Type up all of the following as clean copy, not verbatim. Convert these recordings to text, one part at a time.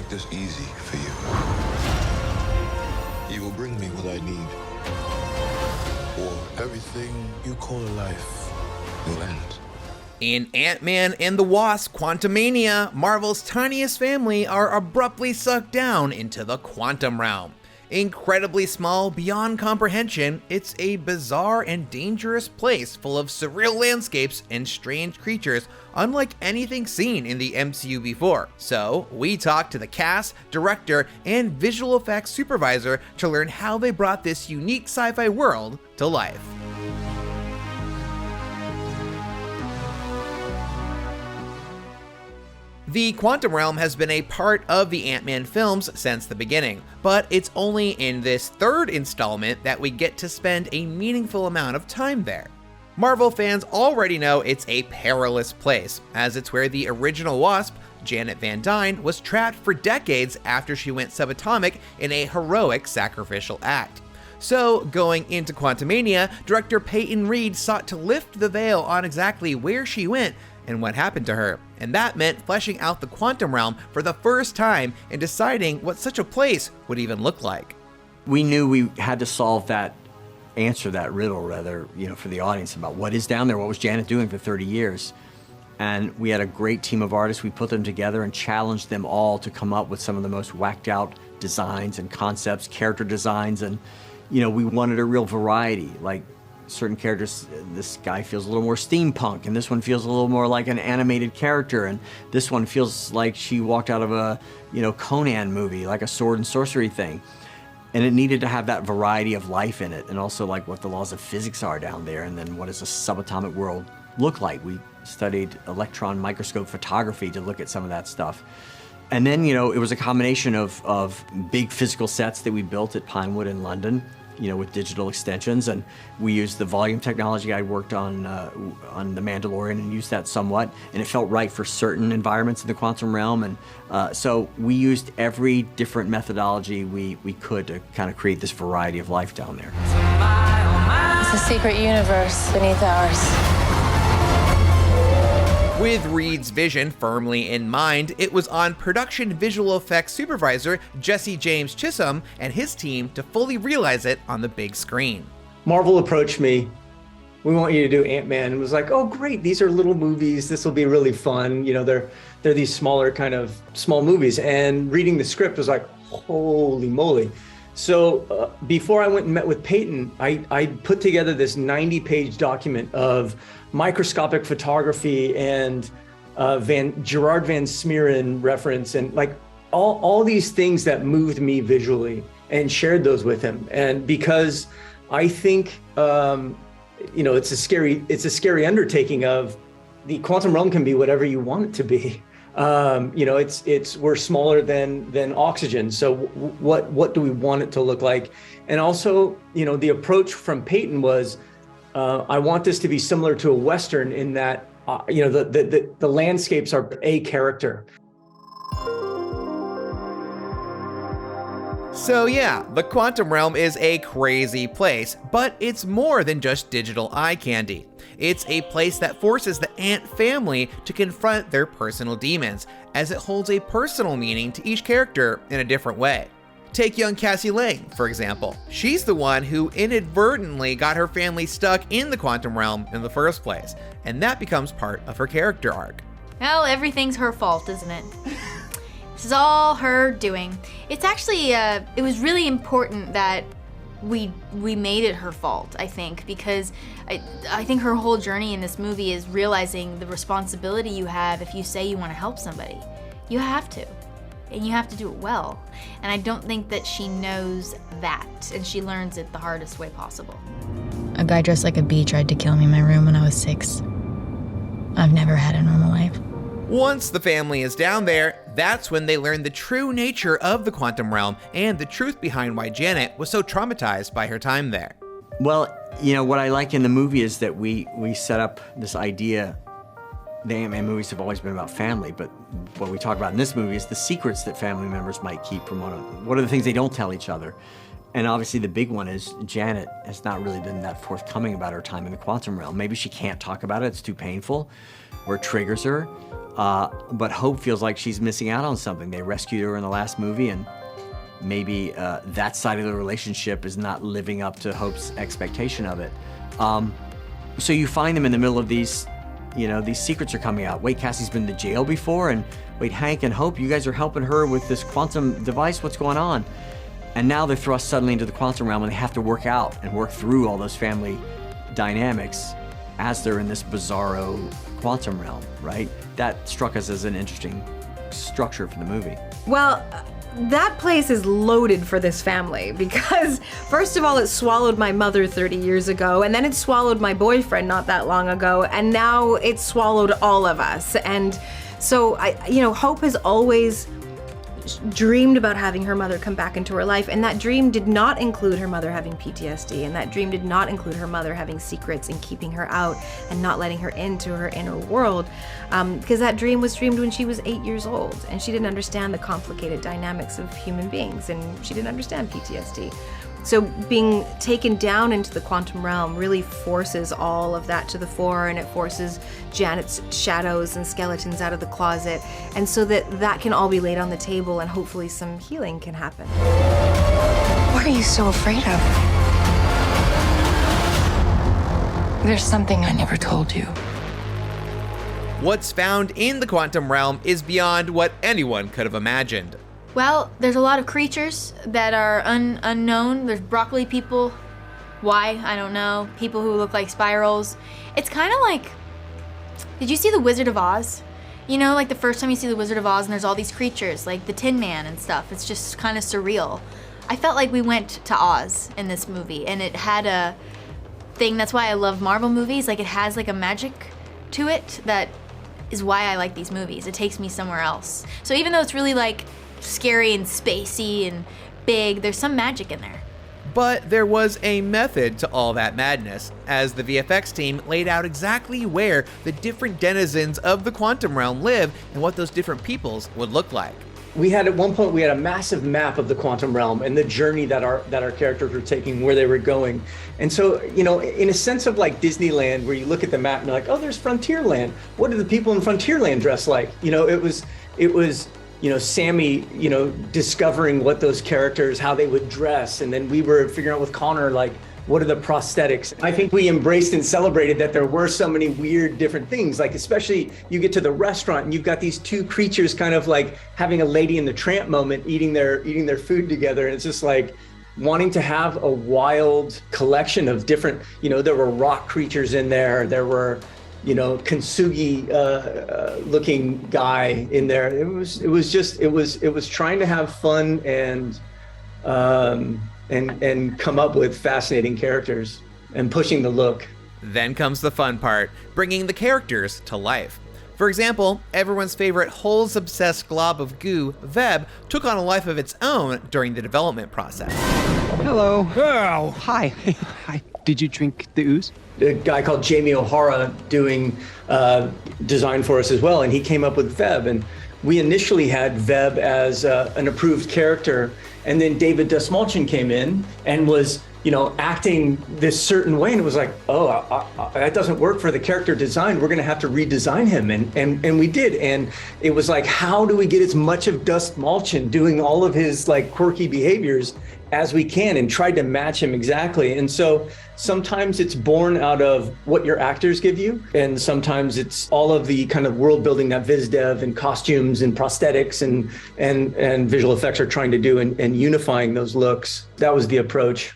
make this easy for you. You will bring me what I need, or everything you call a life will end. In Ant-Man and the Wasp: Quantumania, Marvel's tiniest family are abruptly sucked down into the quantum realm. Incredibly small beyond comprehension, it's a bizarre and dangerous place full of surreal landscapes and strange creatures unlike anything seen in the MCU before. So, we talked to the cast, director, and visual effects supervisor to learn how they brought this unique sci-fi world to life. The quantum realm has been a part of the Ant-Man films since the beginning, but it's only in this third installment that we get to spend a meaningful amount of time there. Marvel fans already know it's a perilous place, as it's where the original Wasp, Janet Van Dyne, was trapped for decades after she went subatomic in a heroic sacrificial act. So, going into Quantumania, director Peyton Reed sought to lift the veil on exactly where she went and what happened to her, and that meant fleshing out the quantum realm for the first time and deciding what such a place would even look like. We knew we had to solve that, answer that riddle rather, for the audience about what is down there, what was Janet doing for 30 years. And we had a great team of artists. We put them together and challenged them all to come up with some of the most whacked out designs and concepts, character designs, and we wanted a real variety. Like, certain characters, this guy feels a little more steampunk, and this one feels a little more like an animated character, and this one feels like she walked out of a, Conan movie, like a sword and sorcery thing. And it needed to have that variety of life in it, and also like what the laws of physics are down there, and then what does a subatomic world look like. We studied electron microscope photography to look at some of that stuff. And then, it was a combination of big physical sets that we built at Pinewood in London, with digital extensions, and we used the volume technology. I worked on The Mandalorian and used that somewhat, and it felt right for certain environments in the quantum realm, and so we used every different methodology we could to kind of create this variety of life down there. It's a secret universe beneath ours. With Reed's vision firmly in mind, it was on production visual effects supervisor Jesse James Chisholm and his team to fully realize it on the big screen. Marvel approached me, we want you to do Ant-Man, and was like, oh great, these are little movies, this will be really fun. They're these smaller small movies, and reading the script was like, holy moly. So before I went and met with Peyton, I put together this 90-page document of microscopic photography and Gerard Van Smeeren reference, and like all these things that moved me visually, and shared those with him. And because I think it's a scary undertaking of the quantum realm can be whatever you want it to be. We're smaller than oxygen. So what do we want it to look like? And also, the approach from Peyton was, I want this to be similar to a Western in that, the landscapes are a character. So yeah, the quantum realm is a crazy place, but it's more than just digital eye candy. It's a place that forces the Ant family to confront their personal demons, as it holds a personal meaning to each character in a different way. Take young Cassie Lang, for example. She's the one who inadvertently got her family stuck in the quantum realm in the first place, and that becomes part of her character arc. Well, everything's her fault, isn't it? This is all her doing. It's actually, it was really important that we made it her fault, I think, because I think her whole journey in this movie is realizing the responsibility you have if you say you want to help somebody. You have to. And you have to do it well. And I don't think that she knows that, and she learns it the hardest way possible. A guy dressed like a bee tried to kill me in my room when I was 6. I've never had a normal life. Once the family is down there, that's when they learn the true nature of the quantum realm and the truth behind why Janet was so traumatized by her time there. Well, what I like in the movie is that we set up this idea. The Ant-Man movies have always been about family, but what we talk about in this movie is the secrets that family members might keep from one another. What are the things they don't tell each other? And obviously the big one is Janet has not really been that forthcoming about her time in the quantum realm. Maybe she can't talk about it, it's too painful, or it triggers her. But Hope feels like she's missing out on something. They rescued her in the last movie, and maybe that side of the relationship is not living up to Hope's expectation of it. So you find them in the middle of these, these secrets are coming out. Wait, Cassie's been to jail before, and wait, Hank and Hope, you guys are helping her with this quantum device, what's going on? And now they're thrust suddenly into the quantum realm, and they have to work out and work through all those family dynamics as they're in this bizarro quantum realm, right? That struck us as an interesting structure for the movie. Well, that place is loaded for this family because, first of all, it swallowed my mother 30 years ago, and then it swallowed my boyfriend not that long ago, and now it swallowed all of us. And so, Hope has always dreamed about having her mother come back into her life, and that dream did not include her mother having PTSD, and that dream did not include her mother having secrets and keeping her out and not letting her into her inner world, because that dream was dreamed when she was 8 years old, and she didn't understand the complicated dynamics of human beings, and she didn't understand PTSD. So being taken down into the quantum realm really forces all of that to the fore, and it forces Janet's shadows and skeletons out of the closet, and so that can all be laid on the table and hopefully some healing can happen. What are you so afraid of? There's something I never told you. What's found in the quantum realm is beyond what anyone could have imagined. Well, there's a lot of creatures that are unknown. There's broccoli people. Why? I don't know. People who look like spirals. It's kind of like, did you see The Wizard of Oz? Like the first time you see The Wizard of Oz and there's all these creatures, like the Tin Man and stuff. It's just kind of surreal. I felt like we went to Oz in this movie, and it had a thing. That's why I love Marvel movies. Like, it has like a magic to it that is why I like these movies. It takes me somewhere else. So even though it's really like scary and spacey and big, there's some magic in there. But there was a method to all that madness, as the VFX team laid out exactly where the different denizens of the quantum realm live and what those different peoples would look like. At one point we had a massive map of the quantum realm and the journey that our characters were taking, where they were going. And so, in a sense of like Disneyland, where you look at the map and you're like, oh, there's Frontierland. What do the people in Frontierland dress like? It was Sammy, discovering what those characters, how they would dress. And then we were figuring out with Connor, like, what are the prosthetics? I think we embraced and celebrated that there were so many weird different things. Like, especially you get to the restaurant and you've got these two creatures kind of like having a Lady and the Tramp moment, eating their food together. And it's just like wanting to have a wild collection of different, there were rock creatures in there. There were, Kintsugi looking guy in there. It was trying to have fun and come up with fascinating characters and pushing the look. Then comes the fun part, bringing the characters to life. For example, everyone's favorite holes-obsessed glob of goo, Veb, took on a life of its own during the development process. Hello. Oh. Hi. Hi. Did you drink the ooze? A guy called Jamie O'Hara doing design for us as well, and he came up with Veb. And we initially had Veb as an approved character, and then David Dastmalchian came in and was, acting this certain way, and it was like, oh, that doesn't work for the character design. We're going to have to redesign him, and we did. And it was like, how do we get as much of Dastmalchian doing all of his like quirky behaviors as we can, and tried to match him exactly. And so sometimes it's born out of what your actors give you, and sometimes it's all of the kind of world building that Viz Dev and costumes and prosthetics and visual effects are trying to do, and unifying those looks. That was the approach.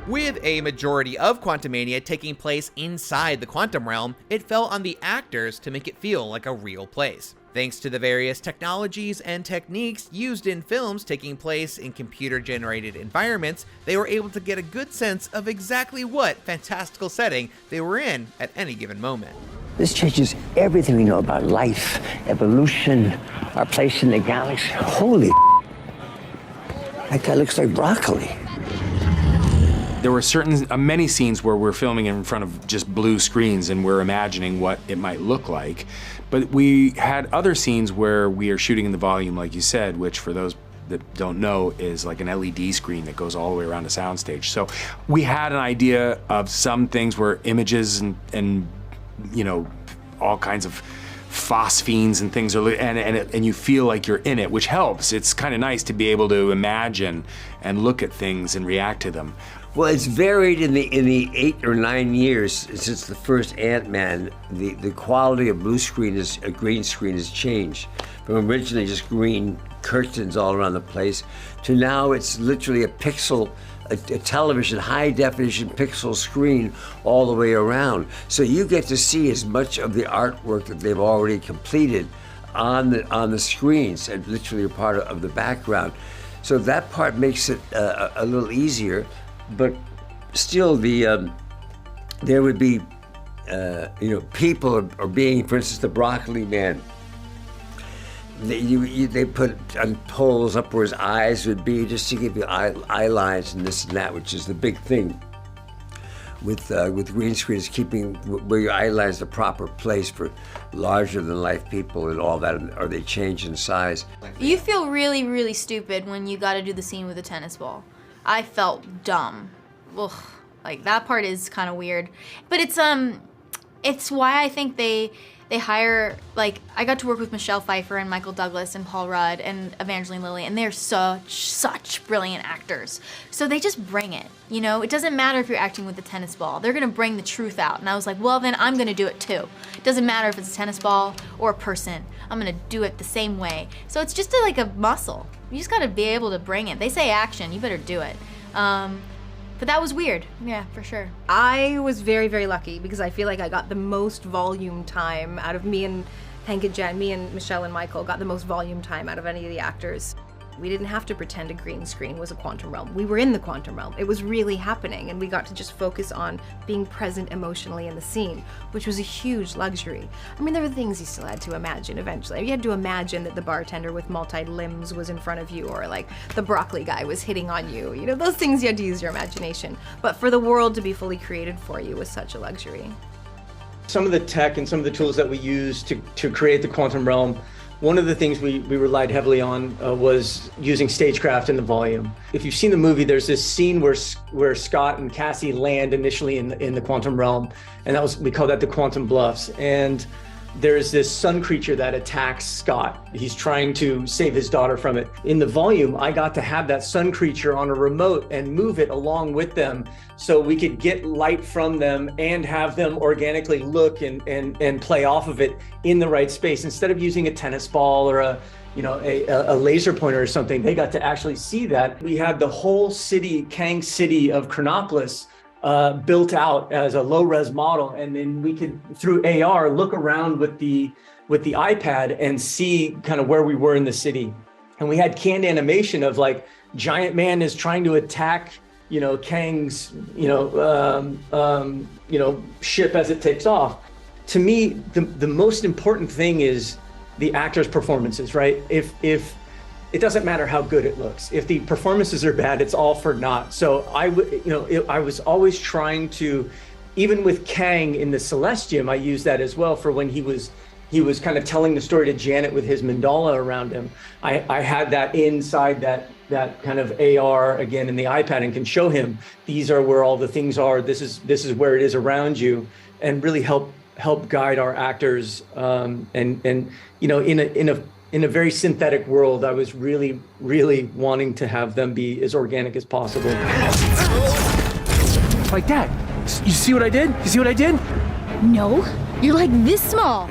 With a majority of Quantumania taking place inside the quantum realm, it fell on the actors to make it feel like a real place. Thanks to the various technologies and techniques used in films taking place in computer-generated environments, they were able to get a good sense of exactly what fantastical setting they were in at any given moment. This changes everything we know about life, evolution, our place in the galaxy. Holy that guy looks like broccoli. There were many scenes where we're filming in front of just blue screens and we're imagining what it might look like. But we had other scenes where we are shooting in the volume, like you said, which for those that don't know, is like an LED screen that goes all the way around the soundstage. So we had an idea of some things where images and you know, all kinds of phosphenes and things are, and you feel like you're in it, which helps. It's kind of nice to be able to imagine and look at things and react to them. Well, it's varied in the 8 or 9 years since the first Ant-Man. The quality of green screen has changed from originally just green curtains all around the place to now it's literally a television, high definition pixel screen all the way around. So you get to see as much of the artwork that they've already completed on the screens and literally a part of the background. So that part makes it a little easier. But still, there would be, people are being, for instance, the Broccoli Man. They put on poles up where his eyes would be, just to give you eye lines and this and that, which is the big thing with green screens, keeping where your eye lines the proper place for larger than life people and all that, or they change in size. You feel really, really stupid when you got to do the scene with the tennis ball. I felt dumb. Ugh, like that part is kind of weird, but it's why I think they hire, like, I got to work with Michelle Pfeiffer and Michael Douglas and Paul Rudd and Evangeline Lily, and they're such brilliant actors. So they just bring it, you know? It doesn't matter if you're acting with the tennis ball. They're gonna bring the truth out. And I was like, well, then I'm gonna do it too. It doesn't matter if it's a tennis ball or a person. I'm gonna do it the same way. So it's just like a muscle. You just gotta be able to bring it. They say action, you better do it. But that was weird. Yeah, for sure. I was very, very lucky because I feel like I got the most volume time out of me and Hank and Jen, me and Michelle and Michael got the most volume time out of any of the actors. We didn't have to pretend a green screen was a quantum realm. We were in the quantum realm. It was really happening, and we got to just focus on being present emotionally in the scene, which was a huge luxury. I mean, there were things you still had to imagine eventually. You had to imagine that the bartender with multi-limbs was in front of you, or like the broccoli guy was hitting on you. You know, those things you had to use your imagination. But for the world to be fully created for you was such a luxury. Some of the tech and some of the tools that we used to create the quantum realm, one of the things we relied heavily on was using stagecraft in the volume. If you've seen the movie, there's this scene where Scott and Cassie land initially in the quantum realm, and we call that the Quantum Bluffs. And there's this sun creature that attacks Scott. He's trying to save his daughter from it. In the volume, I got to have that sun creature on a remote and move it along with them so we could get light from them and have them organically look and play off of it in the right space. Instead of using a tennis ball or a laser pointer or something, they got to actually see that. We had the whole city, Kang city of Chronopolis, built out as a low-res model, and then we could, through AR, look around with the iPad and see kind of where we were in the city. And we had canned animation of like Giant Man is trying to attack, Kang's, ship as it takes off. To me, the most important thing is the actors' performances, right? If it doesn't matter how good it looks. If the performances are bad, it's all for naught. So I was always trying to, even with Kang in the Celestium, I used that as well for when he was kind of telling the story to Janet with his mandala around him. I had that inside that kind of AR again in the iPad and can show him, these are where all the things are. This is where it is around you, and really help guide our actors. In a very synthetic world, I was really, really wanting to have them be as organic as possible. Like that. You see what I did? You see what I did? No, you're like this small.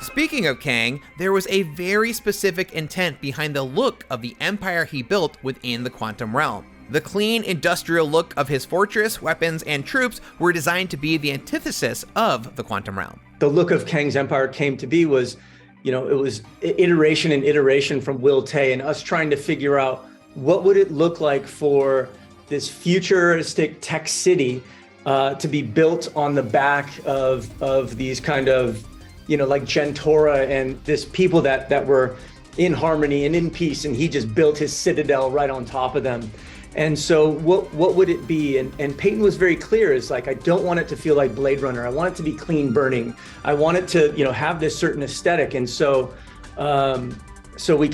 Speaking of Kang, there was a very specific intent behind the look of the empire he built within the quantum realm. The clean, industrial look of his fortress, weapons, and troops were designed to be the antithesis of the quantum realm. The look of Kang's empire came to be was, it was iteration and iteration from Will Tay and us trying to figure out what would it look like for this futuristic tech city to be built on the back of these kind of, like Gentora and this people that were in harmony and in peace, and he just built his citadel right on top of them. And so what would it be? And Peyton was very clear, is like, I don't want it to feel like Blade Runner. I want it to be clean burning. I want it to, have this certain aesthetic. And so So we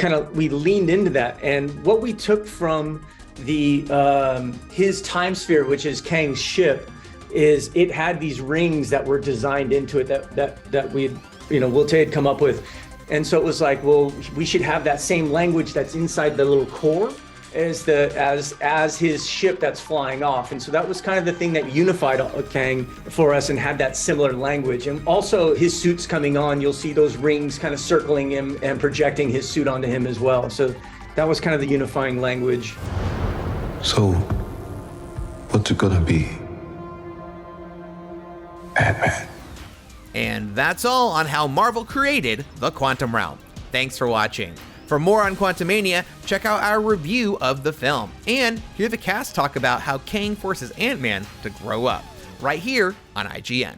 leaned into that. And what we took from the his time sphere, which is Kang's ship, is it had these rings that were designed into it that we, Wilte had come up with. And so it was like, well, we should have that same language that's inside the little core as his ship that's flying off. And so that was kind of the thing that unified Kang for us and had that similar language. And also his suit's coming on, you'll see those rings kind of circling him and projecting his suit onto him as well. So that was kind of the unifying language. So, what's it gonna be? Ant-Man. And that's all on how Marvel created the Quantum Realm. Thanks for watching. For more on Quantumania, check out our review of the film, and hear the cast talk about how Kang forces Ant-Man to grow up, right here on IGN.